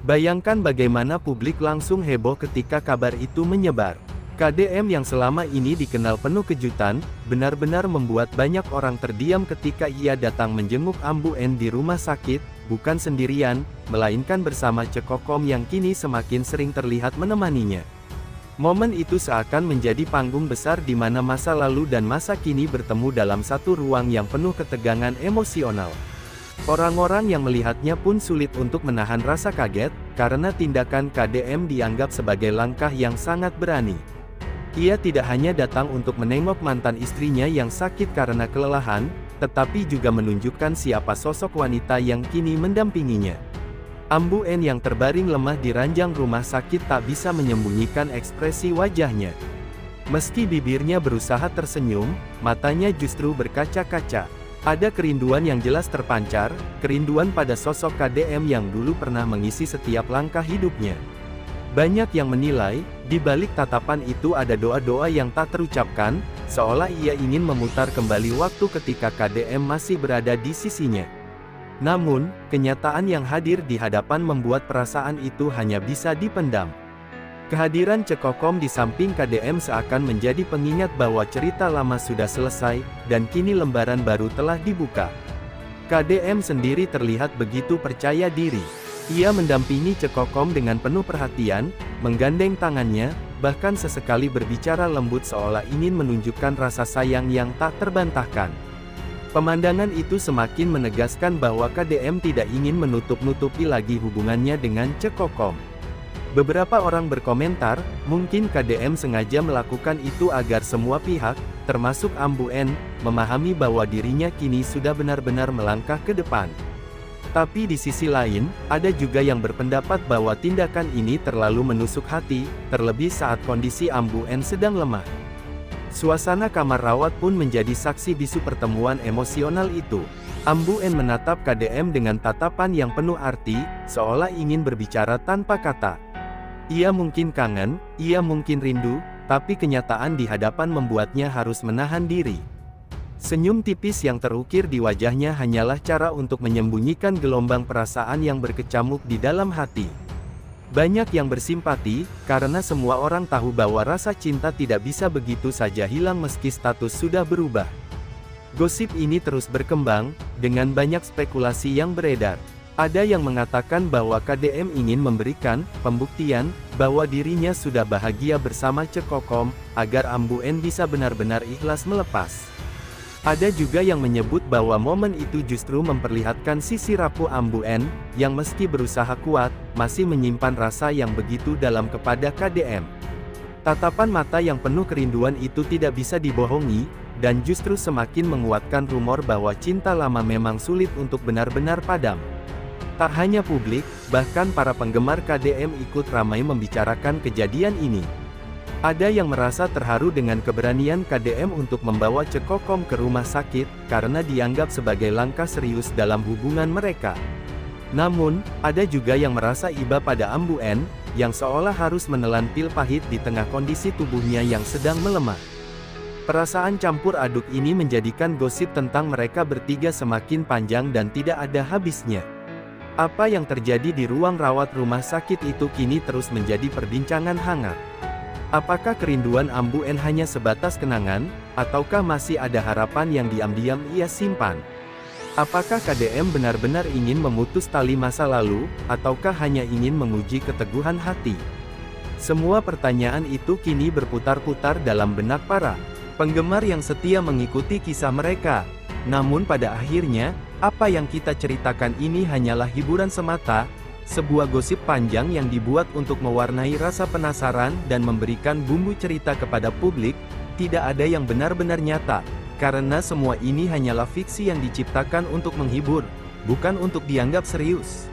Bayangkan bagaimana publik langsung heboh ketika kabar itu menyebar. KDM yang selama ini dikenal penuh kejutan, benar-benar membuat banyak orang terdiam ketika ia datang menjenguk Ambu N di rumah sakit, bukan sendirian, melainkan bersama Cekokom yang kini semakin sering terlihat menemaninya. Momen itu seakan menjadi panggung besar di mana masa lalu dan masa kini bertemu dalam satu ruang yang penuh ketegangan emosional. Orang-orang yang melihatnya pun sulit untuk menahan rasa kaget, karena tindakan KDM dianggap sebagai langkah yang sangat berani. Ia tidak hanya datang untuk menengok mantan istrinya yang sakit karena kelelahan, tetapi juga menunjukkan siapa sosok wanita yang kini mendampinginya. Ambu N yang terbaring lemah di ranjang rumah sakit tak bisa menyembunyikan ekspresi wajahnya. Meski bibirnya berusaha tersenyum, matanya justru berkaca-kaca. Ada kerinduan yang jelas terpancar, kerinduan pada sosok KDM yang dulu pernah mengisi setiap langkah hidupnya. Banyak yang menilai, di balik tatapan itu ada doa-doa yang tak terucapkan, seolah ia ingin memutar kembali waktu ketika KDM masih berada di sisinya. Namun, kenyataan yang hadir di hadapan membuat perasaan itu hanya bisa dipendam. Kehadiran Cekokom di samping KDM seakan menjadi pengingat bahwa cerita lama sudah selesai, dan kini lembaran baru telah dibuka. KDM sendiri terlihat begitu percaya diri. Ia mendampingi Cekokom dengan penuh perhatian, menggandeng tangannya, bahkan sesekali berbicara lembut seolah ingin menunjukkan rasa sayang yang tak terbantahkan. Pemandangan itu semakin menegaskan bahwa KDM tidak ingin menutup-nutupi lagi hubungannya dengan Cekokom. Beberapa orang berkomentar, mungkin KDM sengaja melakukan itu agar semua pihak, termasuk Ambu N, memahami bahwa dirinya kini sudah benar-benar melangkah ke depan. Tapi di sisi lain, ada juga yang berpendapat bahwa tindakan ini terlalu menusuk hati, terlebih saat kondisi Ambu N sedang lemah. Suasana kamar rawat pun menjadi saksi bisu pertemuan emosional itu. Ambu N menatap KDM dengan tatapan yang penuh arti, seolah ingin berbicara tanpa kata. Ia mungkin kangen, ia mungkin rindu, tapi kenyataan di hadapan membuatnya harus menahan diri. Senyum tipis yang terukir di wajahnya hanyalah cara untuk menyembunyikan gelombang perasaan yang berkecamuk di dalam hati. Banyak yang bersimpati, karena semua orang tahu bahwa rasa cinta tidak bisa begitu saja hilang meski status sudah berubah. Gosip ini terus berkembang, dengan banyak spekulasi yang beredar. Ada yang mengatakan bahwa KDM ingin memberikan pembuktian bahwa dirinya sudah bahagia bersama Cekokom, agar Ambu N bisa benar-benar ikhlas melepas. Ada juga yang menyebut bahwa momen itu justru memperlihatkan sisi rapuh Ambu N, yang meski berusaha kuat, masih menyimpan rasa yang begitu dalam kepada KDM. Tatapan mata yang penuh kerinduan itu tidak bisa dibohongi, dan justru semakin menguatkan rumor bahwa cinta lama memang sulit untuk benar-benar padam. Tak hanya publik, bahkan para penggemar KDM ikut ramai membicarakan kejadian ini. Ada yang merasa terharu dengan keberanian KDM untuk membawa Cekokom ke rumah sakit, karena dianggap sebagai langkah serius dalam hubungan mereka. Namun, ada juga yang merasa iba pada Ambu N, yang seolah harus menelan pil pahit di tengah kondisi tubuhnya yang sedang melemah. Perasaan campur aduk ini menjadikan gosip tentang mereka bertiga semakin panjang dan tidak ada habisnya. Apa yang terjadi di ruang rawat rumah sakit itu kini terus menjadi perbincangan hangat. Apakah kerinduan Ambu N hanya sebatas kenangan, ataukah masih ada harapan yang diam-diam ia simpan? Apakah KDM benar-benar ingin memutus tali masa lalu, ataukah hanya ingin menguji keteguhan hati? Semua pertanyaan itu kini berputar-putar dalam benak para penggemar yang setia mengikuti kisah mereka. Namun pada akhirnya, apa yang kita ceritakan ini hanyalah hiburan semata, sebuah gosip panjang yang dibuat untuk mewarnai rasa penasaran dan memberikan bumbu cerita kepada publik. Tidak ada yang benar-benar nyata, karena semua ini hanyalah fiksi yang diciptakan untuk menghibur, bukan untuk dianggap serius.